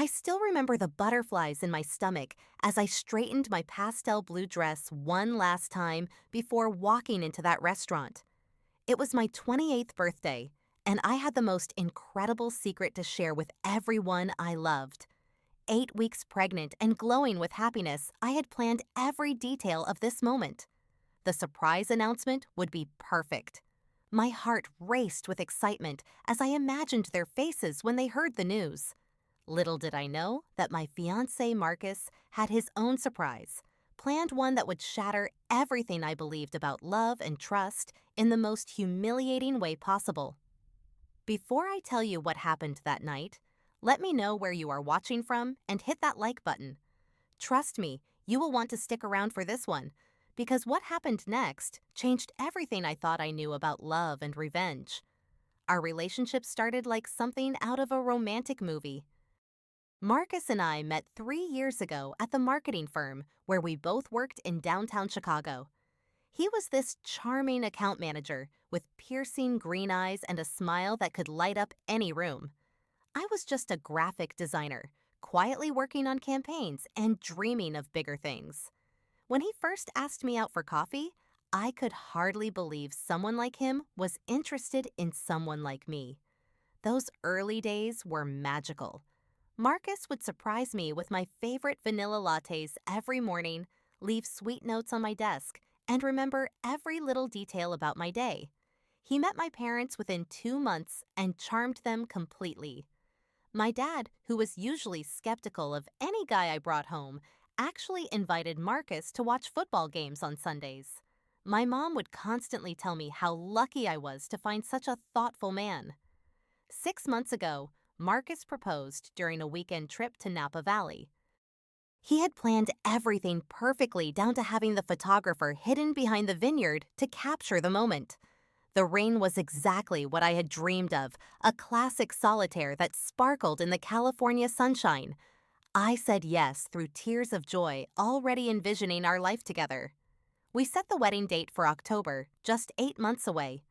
I still remember the butterflies in my stomach as I straightened my pastel blue dress one last time before walking into that restaurant. It was my 28th birthday, and I had the most incredible secret to share with everyone I loved. 8 weeks pregnant and glowing with happiness, I had planned every detail of this moment. The surprise announcement would be perfect. My heart raced with excitement as I imagined their faces when they heard the news. Little did I know that my fiancé Marcus had his own surprise, planned one that would shatter everything I believed about love and trust in the most humiliating way possible. Before I tell you what happened that night, let me know where you are watching from and hit that like button. Trust me, you will want to stick around for this one, because what happened next changed everything I thought I knew about love and revenge. Our relationship started like something out of a romantic movie. Marcus and I met 3 years ago at the marketing firm where we both worked in downtown Chicago. He was this charming account manager with piercing green eyes and a smile that could light up any room. I was just a graphic designer, quietly working on campaigns and dreaming of bigger things. When he first asked me out for coffee, I could hardly believe someone like him was interested in someone like me. Those early days were magical. Marcus would surprise me with my favorite vanilla lattes every morning, leave sweet notes on my desk, and remember every little detail about my day. He met my parents within 2 months and charmed them completely. My dad, who was usually skeptical of any guy I brought home, actually invited Marcus to watch football games on Sundays. My mom would constantly tell me how lucky I was to find such a thoughtful man. 6 months ago, Marcus proposed during a weekend trip to Napa Valley. He had planned everything perfectly down to having the photographer hidden behind the vineyard to capture the moment. The rain was exactly what I had dreamed of, a classic solitaire that sparkled in the California sunshine. I said yes through tears of joy, already envisioning our life together. We set the wedding date for October, just 8 months away.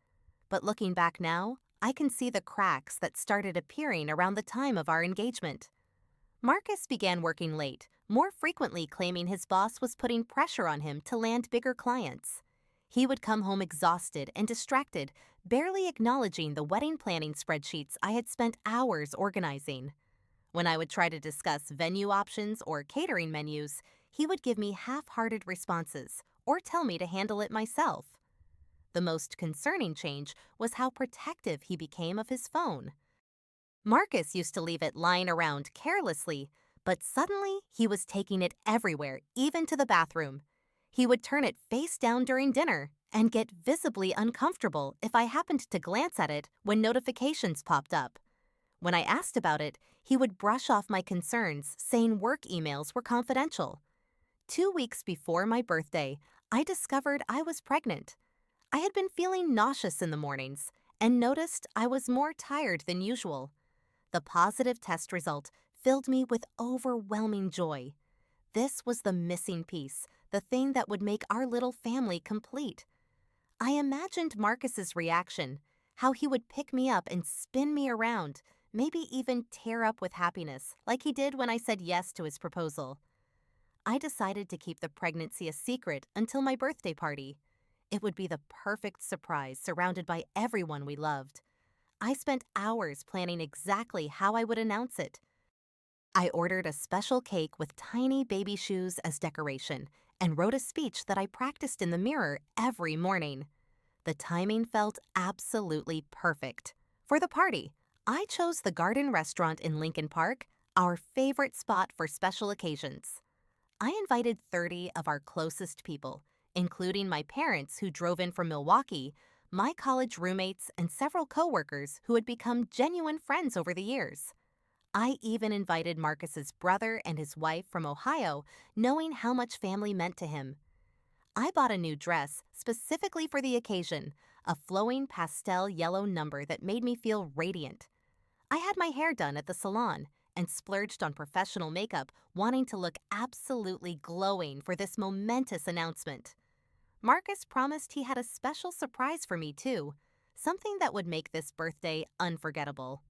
But looking back now, I can see the cracks that started appearing around the time of our engagement. Marcus began working late, more frequently claiming his boss was putting pressure on him to land bigger clients. He would come home exhausted and distracted, barely acknowledging the wedding planning spreadsheets I had spent hours organizing. When I would try to discuss venue options or catering menus, he would give me half-hearted responses or tell me to handle it myself. The most concerning change was how protective he became of his phone. Marcus used to leave it lying around carelessly, but suddenly he was taking it everywhere, even to the bathroom. He would turn it face down during dinner and get visibly uncomfortable if I happened to glance at it when notifications popped up. When I asked about it, he would brush off my concerns, saying work emails were confidential. 2 weeks before my birthday, I discovered I was pregnant. I had been feeling nauseous in the mornings and noticed I was more tired than usual. The positive test result filled me with overwhelming joy. This was the missing piece, the thing that would make our little family complete. I imagined Marcus's reaction, how he would pick me up and spin me around, maybe even tear up with happiness, like he did when I said yes to his proposal. I decided to keep the pregnancy a secret until my birthday party. It would be the perfect surprise surrounded by everyone we loved. I spent hours planning exactly how I would announce it. I ordered a special cake with tiny baby shoes as decoration and wrote a speech that I practiced in the mirror every morning. The timing felt absolutely perfect. For the party, I chose the Garden Restaurant in Lincoln Park, our favorite spot for special occasions. I invited 30 of our closest people, including my parents who drove in from Milwaukee, my college roommates, and several coworkers who had become genuine friends over the years. I even invited Marcus's brother and his wife from Ohio, knowing how much family meant to him. I bought a new dress specifically for the occasion, a flowing pastel yellow number that made me feel radiant. I had my hair done at the salon and splurged on professional makeup, wanting to look absolutely glowing for this momentous announcement. Marcus promised he had a special surprise for me too, something that would make this birthday unforgettable.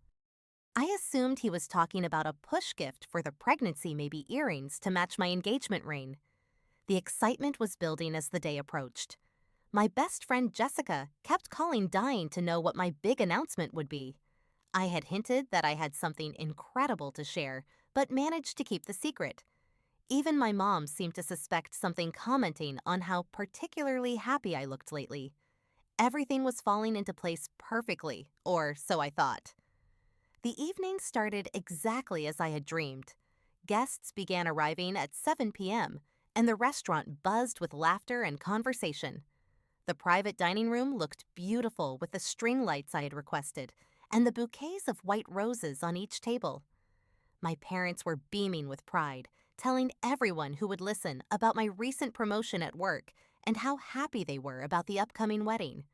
I assumed he was talking about a push gift for the pregnancy maybe earrings to match my engagement ring. The excitement was building as the day approached. My best friend Jessica kept calling dying to know what my big announcement would be. I had hinted that I had something incredible to share, but managed to keep the secret. Even my mom seemed to suspect something, commenting on how particularly happy I looked lately. Everything was falling into place perfectly, or so I thought. The evening started exactly as I had dreamed. Guests began arriving at 7 p.m., and the restaurant buzzed with laughter and conversation. The private dining room looked beautiful with the string lights I had requested and the bouquets of white roses on each table. My parents were beaming with pride, telling everyone who would listen about my recent promotion at work and how happy they were about the upcoming wedding.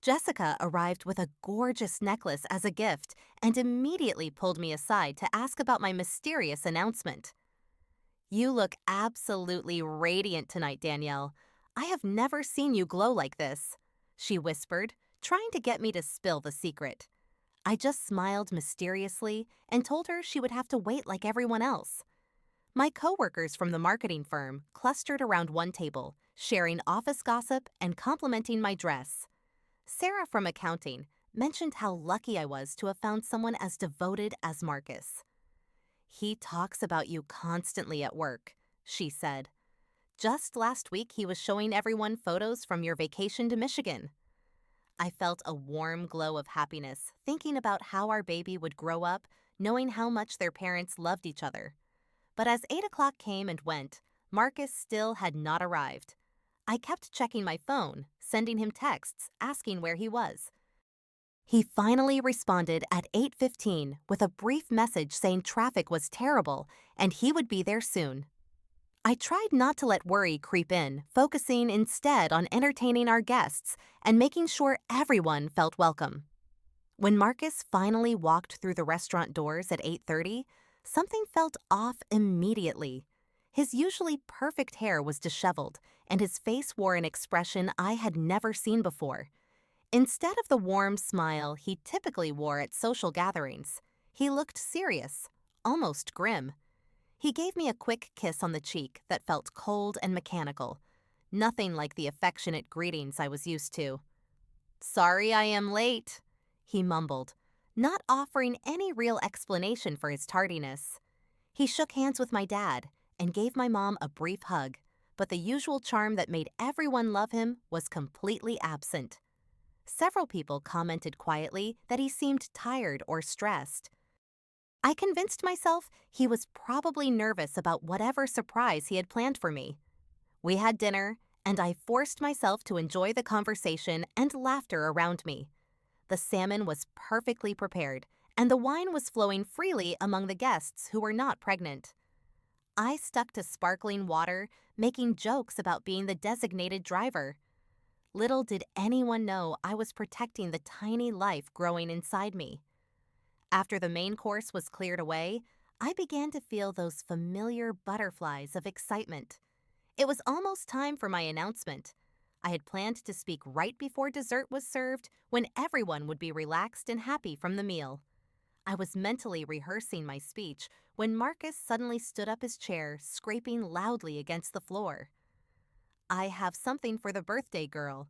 Jessica arrived with a gorgeous necklace as a gift and immediately pulled me aside to ask about my mysterious announcement. "You look absolutely radiant tonight, Danielle. I have never seen you glow like this," she whispered, trying to get me to spill the secret. I just smiled mysteriously and told her she would have to wait like everyone else. My coworkers from the marketing firm clustered around one table, sharing office gossip and complimenting my dress. Sarah from accounting mentioned how lucky I was to have found someone as devoted as Marcus. "He talks about you constantly at work," she said. "Just last week he was showing everyone photos from your vacation to Michigan." I felt a warm glow of happiness thinking about how our baby would grow up, knowing how much their parents loved each other. But as 8 o'clock came and went, Marcus still had not arrived. I kept checking my phone, sending him texts, asking where he was. He finally responded at 8:15 with a brief message saying traffic was terrible and he would be there soon. I tried not to let worry creep in, focusing instead on entertaining our guests and making sure everyone felt welcome. When Marcus finally walked through the restaurant doors at 8:30, something felt off immediately. His usually perfect hair was disheveled, and his face wore an expression I had never seen before. Instead of the warm smile he typically wore at social gatherings, he looked serious, almost grim. He gave me a quick kiss on the cheek that felt cold and mechanical, nothing like the affectionate greetings I was used to. "Sorry I am late," he mumbled, not offering any real explanation for his tardiness. He shook hands with my dad and gave my mom a brief hug, but the usual charm that made everyone love him was completely absent. Several people commented quietly that he seemed tired or stressed. I convinced myself he was probably nervous about whatever surprise he had planned for me. We had dinner, and I forced myself to enjoy the conversation and laughter around me. The salmon was perfectly prepared, and the wine was flowing freely among the guests who were not pregnant. I stuck to sparkling water, making jokes about being the designated driver. Little did anyone know I was protecting the tiny life growing inside me. After the main course was cleared away, I began to feel those familiar butterflies of excitement. It was almost time for my announcement. I had planned to speak right before dessert was served, when everyone would be relaxed and happy from the meal. I was mentally rehearsing my speech when Marcus suddenly stood up his chair, scraping loudly against the floor. "I have something for the birthday girl,"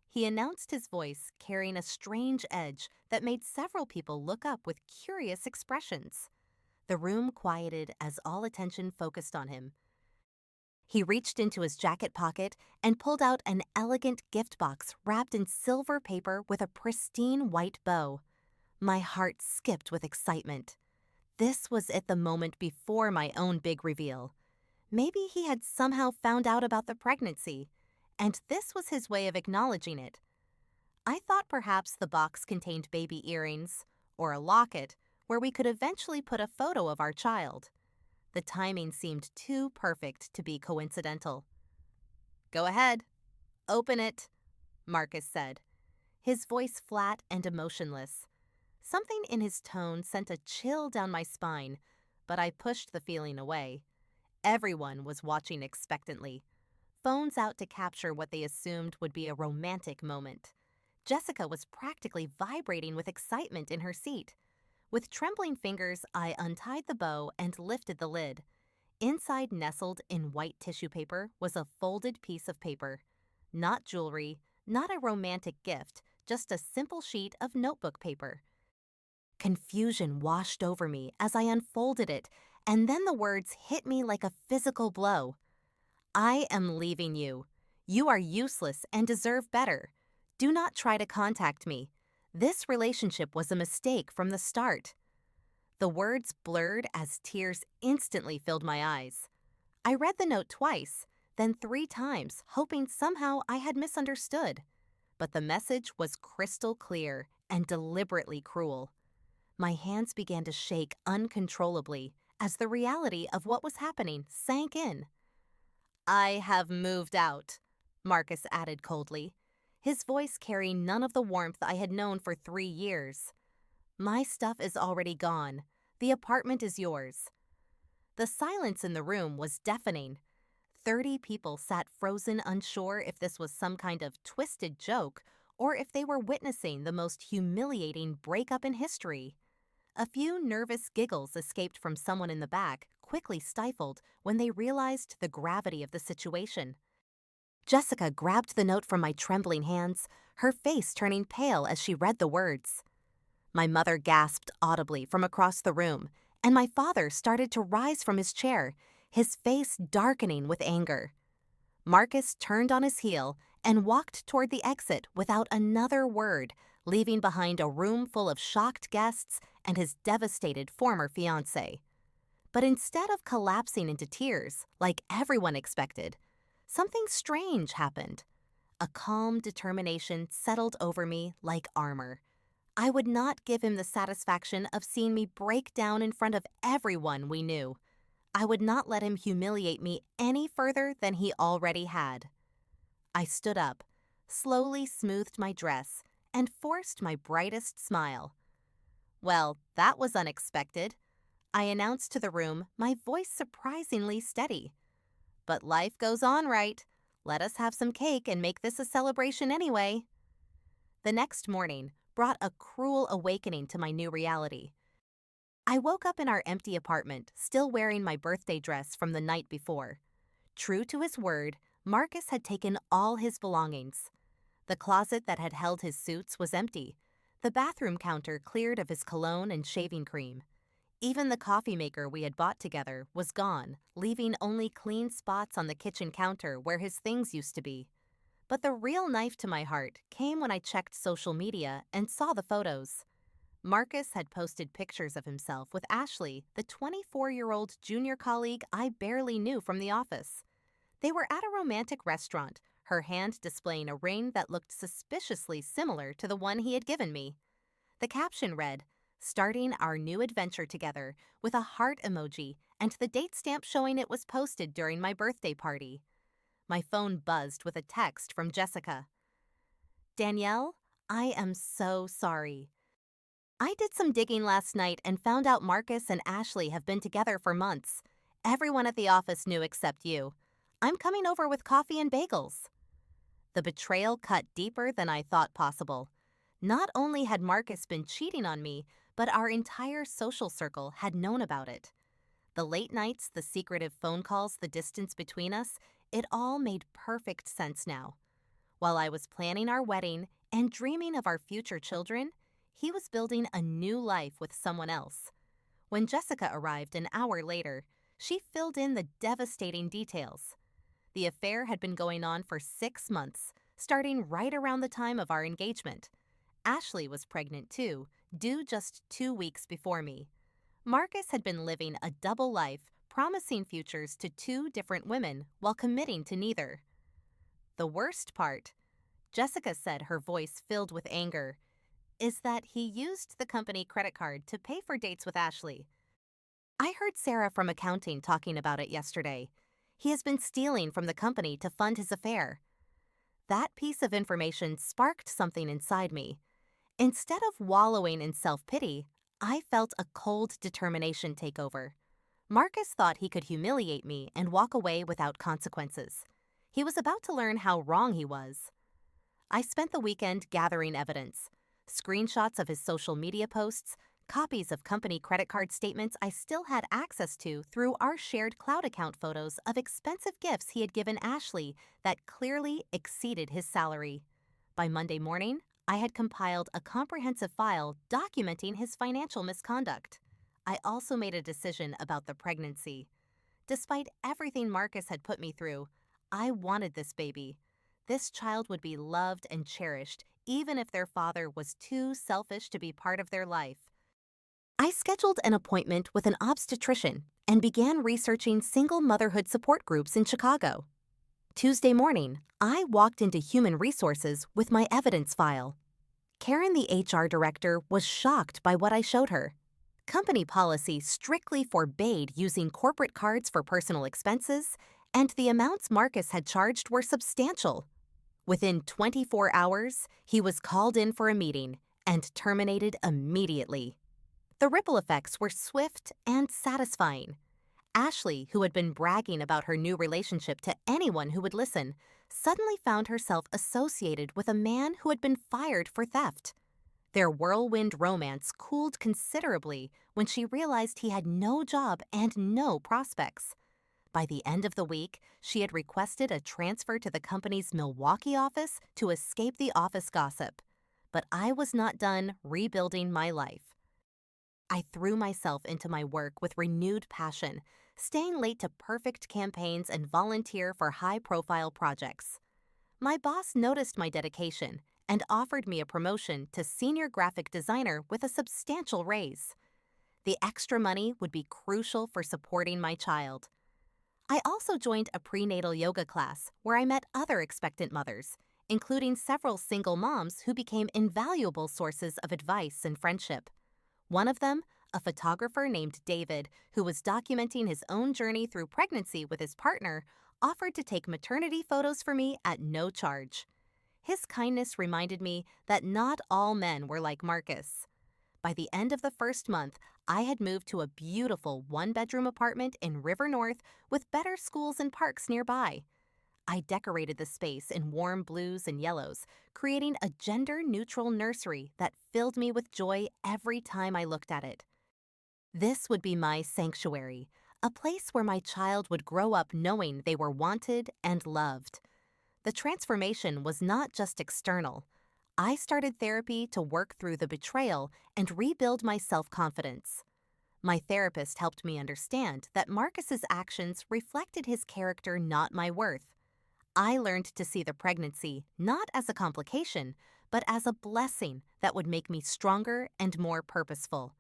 he announced, his voice carrying a strange edge that made several people look up with curious expressions. The room quieted as all attention focused on him. He reached into his jacket pocket and pulled out an elegant gift box wrapped in silver paper with a pristine white bow. My heart skipped with excitement. This was at the moment before my own big reveal. Maybe he had somehow found out about the pregnancy, and this was his way of acknowledging it. I thought perhaps the box contained baby earrings, or a locket, where we could eventually put a photo of our child. The timing seemed too perfect to be coincidental. "Go ahead, open it," Marcus said, his voice flat and emotionless. Something in his tone sent a chill down my spine, but I pushed the feeling away. Everyone was watching expectantly, phones out to capture what they assumed would be a romantic moment. Jessica was practically vibrating with excitement in her seat. With trembling fingers, I untied the bow and lifted the lid. Inside, nestled in white tissue paper, was a folded piece of paper. Not jewelry, not a romantic gift, just a simple sheet of notebook paper. Confusion washed over me as I unfolded it, and then the words hit me like a physical blow. I am leaving you. You are useless and deserve better. Do not try to contact me. This relationship was a mistake from the start. The words blurred as tears instantly filled my eyes. I read the note twice, then 3 times, hoping somehow I had misunderstood. But the message was crystal clear and deliberately cruel. My hands began to shake uncontrollably as the reality of what was happening sank in. I have moved out, Marcus added coldly, his voice carrying none of the warmth I had known for 3 years. My stuff is already gone. The apartment is yours. The silence in the room was deafening. 30 people sat frozen, unsure if this was some kind of twisted joke or if they were witnessing the most humiliating breakup in history. A few nervous giggles escaped from someone in the back, quickly stifled when they realized the gravity of the situation. Jessica grabbed the note from my trembling hands, her face turning pale as she read the words. My mother gasped audibly from across the room, and my father started to rise from his chair, his face darkening with anger. Marcus turned on his heel and walked toward the exit without another word, leaving behind a room full of shocked guests and his devastated former fiancé. But instead of collapsing into tears, like everyone expected, something strange happened. A calm determination settled over me like armor. I would not give him the satisfaction of seeing me break down in front of everyone we knew. I would not let him humiliate me any further than he already had. I stood up, slowly smoothed my dress, and forced my brightest smile. Well, that was unexpected, I announced to the room, my voice surprisingly steady. But life goes on, right? Let us have some cake and make this a celebration anyway. The next morning brought a cruel awakening to my new reality. I woke up in our empty apartment, still wearing my birthday dress from the night before. True to his word, Marcus had taken all his belongings. The closet that had held his suits was empty. The bathroom counter cleared of his cologne and shaving cream. Even the coffee maker we had bought together was gone, leaving only clean spots on the kitchen counter where his things used to be. But the real knife to my heart came when I checked social media and saw the photos. Marcus had posted pictures of himself with Ashley, the 24-year-old junior colleague I barely knew from the office. They were at a romantic restaurant, her hand displaying a ring that looked suspiciously similar to the one he had given me. The caption read, "Starting our new adventure together," with a heart emoji and the date stamp showing it was posted during my birthday party. My phone buzzed with a text from Jessica. "Danielle, I am so sorry. I did some digging last night and found out Marcus and Ashley have been together for months. Everyone at the office knew except you. I'm coming over with coffee and bagels." The betrayal cut deeper than I thought possible. Not only had Marcus been cheating on me, but our entire social circle had known about it. The late nights, the secretive phone calls, the distance between us, it all made perfect sense now. While I was planning our wedding and dreaming of our future children, he was building a new life with someone else. When Jessica arrived an hour later, she filled in the devastating details. The affair had been going on for 6 months, starting right around the time of our engagement. Ashley was pregnant too, due just 2 weeks before me. Marcus had been living a double life, promising futures to 2 different women while committing to neither. The worst part, Jessica said, her voice filled with anger, is that he used the company credit card to pay for dates with Ashley. I heard Sarah from accounting talking about it yesterday. He has been stealing from the company to fund his affair. That piece of information sparked something inside me. Instead of wallowing in self-pity, I felt a cold determination take over. Marcus thought he could humiliate me and walk away without consequences. He was about to learn how wrong he was. I spent the weekend gathering evidence. Screenshots of his social media posts, copies of company credit card statements I still had access to through our shared cloud account photos of expensive gifts he had given Ashley that clearly exceeded his salary. By Monday morning, I had compiled a comprehensive file documenting his financial misconduct. I also made a decision about the pregnancy. Despite everything Marcus had put me through, I wanted this baby. This child would be loved and cherished, even if their father was too selfish to be part of their life. I scheduled an appointment with an obstetrician and began researching single motherhood support groups in Chicago. Tuesday morning, I walked into Human Resources with my evidence file. Karen, the HR director, was shocked by what I showed her. Company policy strictly forbade using corporate cards for personal expenses, and the amounts Marcus had charged were substantial. Within 24 hours, he was called in for a meeting and terminated immediately. The ripple effects were swift and satisfying. Ashley, who had been bragging about her new relationship to anyone who would listen, suddenly found herself associated with a man who had been fired for theft. Their whirlwind romance cooled considerably when she realized he had no job and no prospects. By the end of the week, she had requested a transfer to the company's Milwaukee office to escape the office gossip. But I was not done rebuilding my life. I threw myself into my work with renewed passion, staying late to perfect campaigns and volunteer for high-profile projects. My boss noticed my dedication and offered me a promotion to senior graphic designer with a substantial raise. The extra money would be crucial for supporting my child. I also joined a prenatal yoga class where I met other expectant mothers, including several single moms who became invaluable sources of advice and friendship. One of them, a photographer named David, who was documenting his own journey through pregnancy with his partner, offered to take maternity photos for me at no charge. His kindness reminded me that not all men were like Marcus. By the end of the first month, I had moved to a beautiful one-bedroom apartment in River North with better schools and parks nearby. I decorated the space in warm blues and yellows, creating a gender-neutral nursery that filled me with joy every time I looked at it. This would be my sanctuary, a place where my child would grow up knowing they were wanted and loved. The transformation was not just external. I started therapy to work through the betrayal and rebuild my self-confidence. My therapist helped me understand that Marcus's actions reflected his character, not my worth. I learned to see the pregnancy not as a complication, but as a blessing that would make me stronger and more purposeful.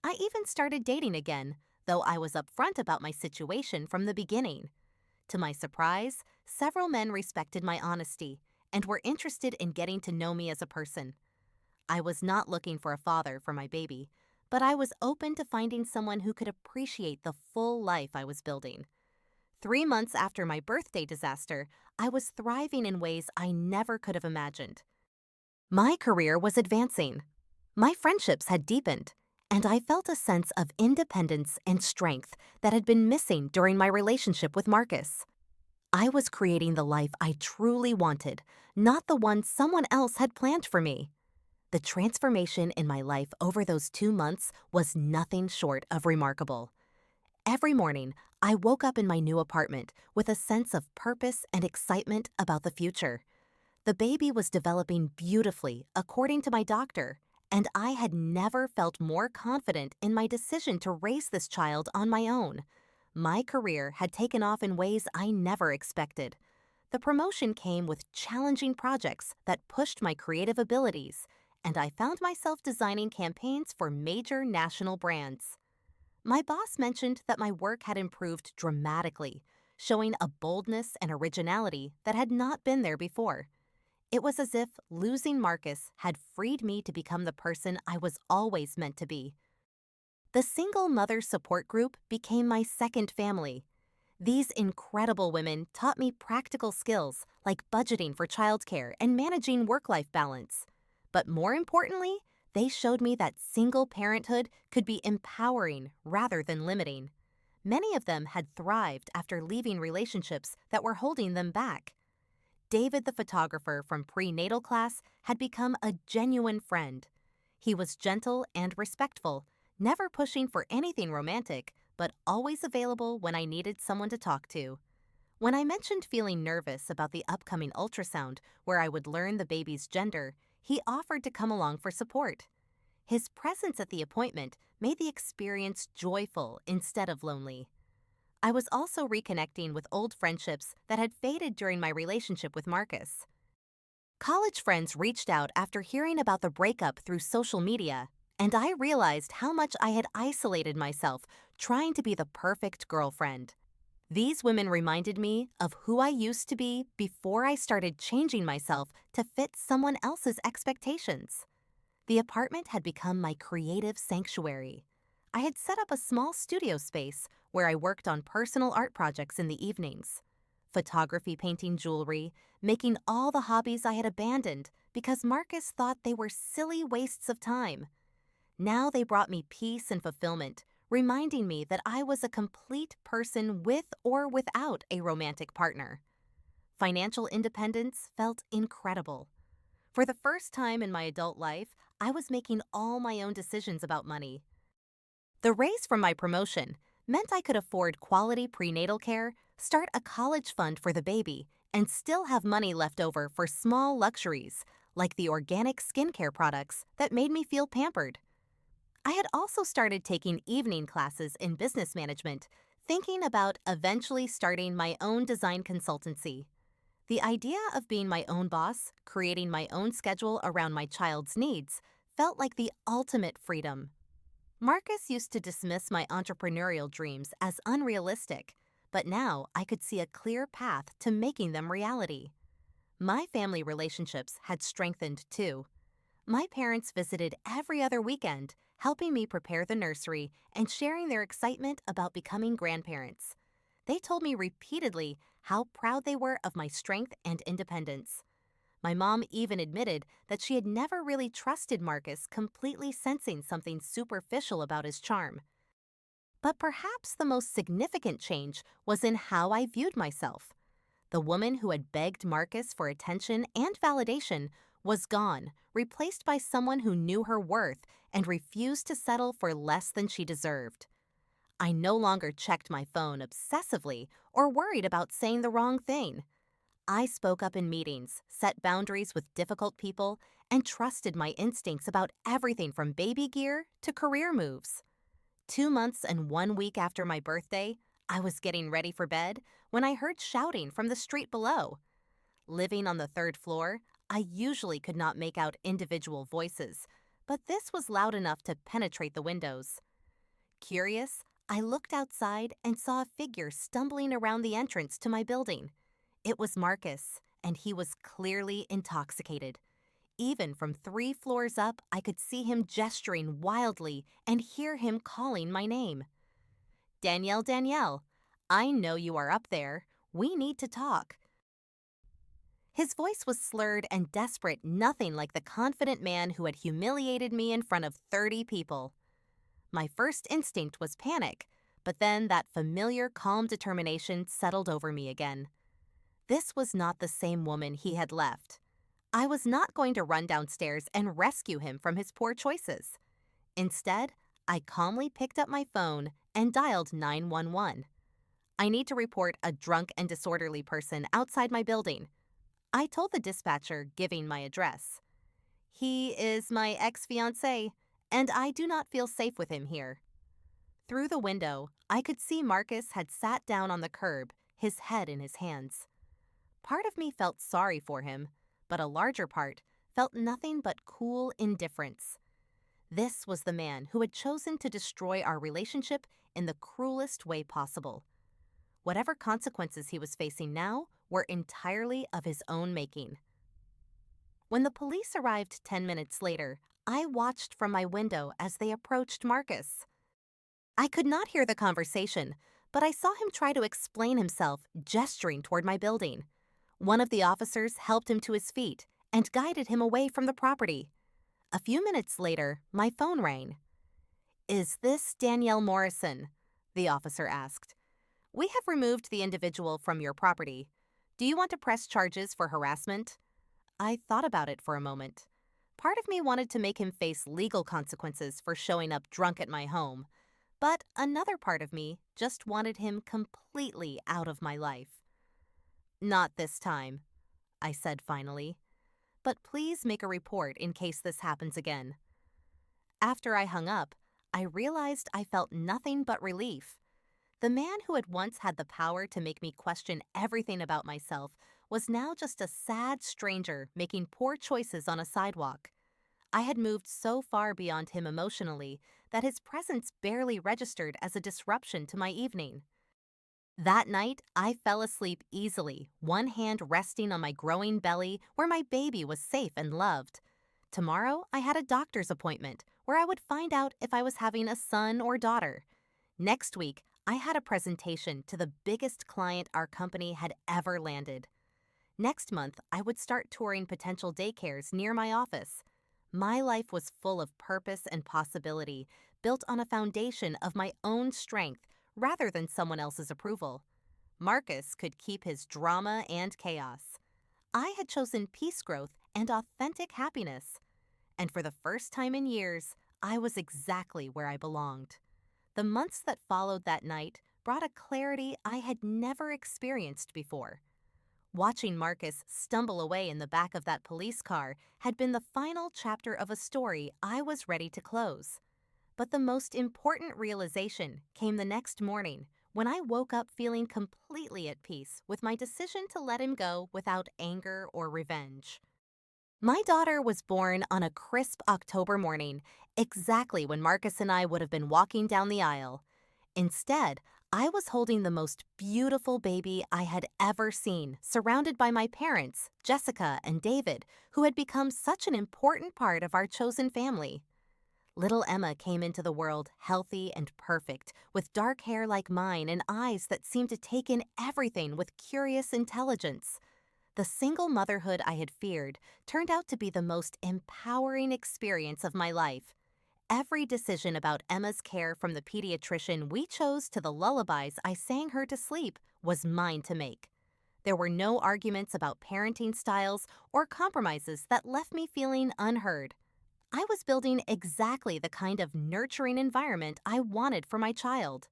I even started dating again, though I was upfront about my situation from the beginning. To my surprise, several men respected my honesty and were interested in getting to know me as a person. I was not looking for a father for my baby, but I was open to finding someone who could appreciate the full life I was building. 3 months after my birthday disaster, I was thriving in ways I never could have imagined. My career was advancing. My friendships had deepened, and I felt a sense of independence and strength that had been missing during my relationship with Marcus. I was creating the life I truly wanted, not the one someone else had planned for me. The transformation in my life over those 2 months was nothing short of remarkable. Every morning, I woke up in my new apartment with a sense of purpose and excitement about the future. The baby was developing beautifully, according to my doctor, and I had never felt more confident in my decision to raise this child on my own. My career had taken off in ways I never expected. The promotion came with challenging projects that pushed my creative abilities, and I found myself designing campaigns for major national brands. My boss mentioned that my work had improved dramatically, showing a boldness and originality that had not been there before. It was as if losing Marcus had freed me to become the person I was always meant to be. The Single Mother Support Group became my second family. These incredible women taught me practical skills like budgeting for childcare and managing work-life balance. But more importantly, they showed me that single parenthood could be empowering rather than limiting. Many of them had thrived after leaving relationships that were holding them back. David, the photographer from prenatal class, had become a genuine friend. He was gentle and respectful, never pushing for anything romantic, but always available when I needed someone to talk to. When I mentioned feeling nervous about the upcoming ultrasound where I would learn the baby's gender, he offered to come along for support. His presence at the appointment made the experience joyful instead of lonely. I was also reconnecting with old friendships that had faded during my relationship with Marcus. College friends reached out after hearing about the breakup through social media, and I realized how much I had isolated myself trying to be the perfect girlfriend. These women reminded me of who I used to be before I started changing myself to fit someone else's expectations. The apartment had become my creative sanctuary. I had set up a small studio space where I worked on personal art projects in the evenings. Photography, painting jewelry, making all the hobbies I had abandoned because Marcus thought they were silly wastes of time. Now they brought me peace and fulfillment, reminding me that I was a complete person with or without a romantic partner. Financial independence felt incredible. For the first time in my adult life, I was making all my own decisions about money. The raise from my promotion meant I could afford quality prenatal care, start a college fund for the baby, and still have money left over for small luxuries, like the organic skincare products that made me feel pampered. I had also started taking evening classes in business management, thinking about eventually starting my own design consultancy. The idea of being my own boss, creating my own schedule around my child's needs, felt like the ultimate freedom. Marcus used to dismiss my entrepreneurial dreams as unrealistic, but now I could see a clear path to making them reality. My family relationships had strengthened too. My parents visited every other weekend, helping me prepare the nursery and sharing their excitement about becoming grandparents. They told me repeatedly how proud they were of my strength and independence. My mom even admitted that she had never really trusted Marcus, completely sensing something superficial about his charm. But perhaps the most significant change was in how I viewed myself. The woman who had begged Marcus for attention and validation was gone, replaced by someone who knew her worth and refused to settle for less than she deserved. I no longer checked my phone obsessively or worried about saying the wrong thing. I spoke up in meetings, set boundaries with difficult people, and trusted my instincts about everything from baby gear to career moves. 2 months and 1 week after my birthday, I was getting ready for bed when I heard shouting from the street below. Living on the third floor, I usually could not make out individual voices, but this was loud enough to penetrate the windows. Curious, I looked outside and saw a figure stumbling around the entrance to my building. It was Marcus, and he was clearly intoxicated. Even from 3 floors up, I could see him gesturing wildly and hear him calling my name. Danielle, Danielle, I know you are up there. We need to talk. His voice was slurred and desperate, nothing like the confident man who had humiliated me in front of 30 people. My first instinct was panic, but then that familiar calm determination settled over me again. This was not the same woman he had left. I was not going to run downstairs and rescue him from his poor choices. Instead, I calmly picked up my phone and dialed 911. I need to report a drunk and disorderly person outside my building. I told the dispatcher, giving my address. He is my ex-fiancé, and I do not feel safe with him here. Through the window, I could see Marcus had sat down on the curb, his head in his hands. Part of me felt sorry for him, but a larger part felt nothing but cool indifference. This was the man who had chosen to destroy our relationship in the cruelest way possible. Whatever consequences he was facing now were entirely of his own making. When the police arrived 10 minutes later, I watched from my window as they approached Marcus. I could not hear the conversation, but I saw him try to explain himself, gesturing toward my building. One of the officers helped him to his feet and guided him away from the property. A few minutes later, my phone rang. "Is this Danielle Morrison?" the officer asked. "We have removed the individual from your property. Do you want to press charges for harassment?" I thought about it for a moment. Part of me wanted to make him face legal consequences for showing up drunk at my home, but another part of me just wanted him completely out of my life. Not this time, I said finally, but please make a report in case this happens again. After I hung up, I realized I felt nothing but relief. The man who had once had the power to make me question everything about myself was now just a sad stranger making poor choices on a sidewalk. I had moved so far beyond him emotionally that his presence barely registered as a disruption to my evening. That night, I fell asleep easily, one hand resting on my growing belly where my baby was safe and loved. Tomorrow, I had a doctor's appointment where I would find out if I was having a son or daughter. Next week, I had a presentation to the biggest client our company had ever landed. Next month, I would start touring potential daycares near my office. My life was full of purpose and possibility, built on a foundation of my own strength rather than someone else's approval. Marcus could keep his drama and chaos. I had chosen peace growth and authentic happiness. And for the first time in years, I was exactly where I belonged. The months that followed that night brought a clarity I had never experienced before. Watching Marcus stumble away in the back of that police car had been the final chapter of a story I was ready to close. But the most important realization came the next morning when I woke up feeling completely at peace with my decision to let him go without anger or revenge. My daughter was born on a crisp October morning, exactly when Marcus and I would have been walking down the aisle. Instead, I was holding the most beautiful baby I had ever seen, surrounded by my parents, Jessica and David, who had become such an important part of our chosen family. Little Emma came into the world healthy and perfect, with dark hair like mine and eyes that seemed to take in everything with curious intelligence. The single motherhood I had feared turned out to be the most empowering experience of my life. Every decision about Emma's care, from the pediatrician we chose to the lullabies I sang her to sleep, was mine to make. There were no arguments about parenting styles or compromises that left me feeling unheard. I was building exactly the kind of nurturing environment I wanted for my child.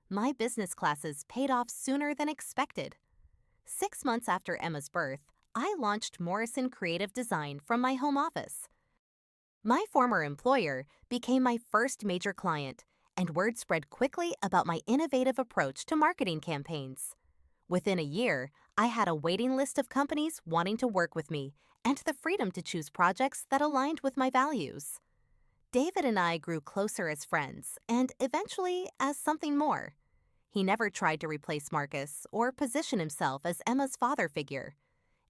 My business classes paid off sooner than expected. 6 months after Emma's birth, I launched Morrison Creative Design from my home office. My former employer became my first major client, and word spread quickly about my innovative approach to marketing campaigns. Within a year, I had a waiting list of companies wanting to work with me and the freedom to choose projects that aligned with my values. David and I grew closer as friends and eventually as something more. He never tried to replace Marcus or position himself as Emma's father figure.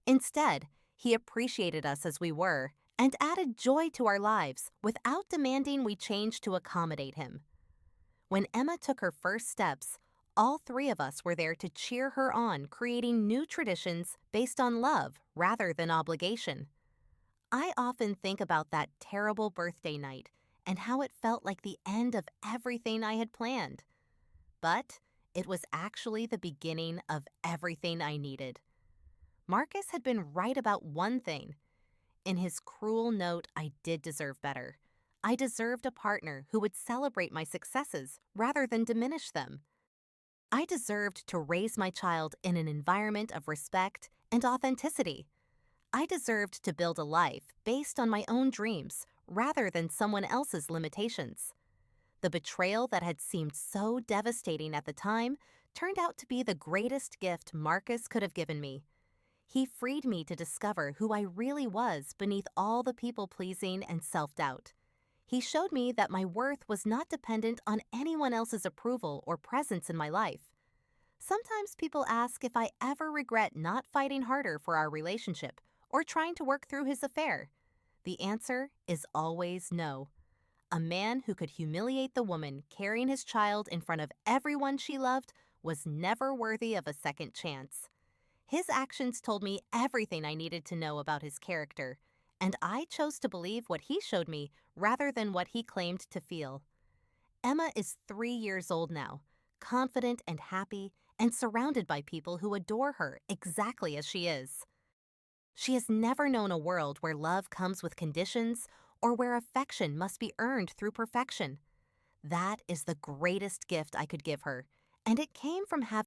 Instead, he appreciated us as we were and added joy to our lives without demanding we change to accommodate him. When Emma took her first steps, all three of us were there to cheer her on, creating new traditions based on love rather than obligation. I often think about that terrible birthday night and how it felt like the end of everything I had planned. But it was actually the beginning of everything I needed. Marcus had been right about one thing. In his cruel note, I did deserve better. I deserved a partner who would celebrate my successes rather than diminish them. I deserved to raise my child in an environment of respect and authenticity. I deserved to build a life based on my own dreams rather than someone else's limitations. The betrayal that had seemed so devastating at the time turned out to be the greatest gift Marcus could have given me. He freed me to discover who I really was beneath all the people-pleasing and self-doubt. He showed me that my worth was not dependent on anyone else's approval or presence in my life. Sometimes people ask if I ever regret not fighting harder for our relationship or trying to work through his affair. The answer is always no. A man who could humiliate the woman carrying his child in front of everyone she loved was never worthy of a second chance. His actions told me everything I needed to know about his character, and I chose to believe what he showed me rather than what he claimed to feel. Emma is 3 years old now, confident and happy, and surrounded by people who adore her exactly as she is. She has never known a world where love comes with conditions or where affection must be earned through perfection. That is the greatest gift I could give her, and it came from having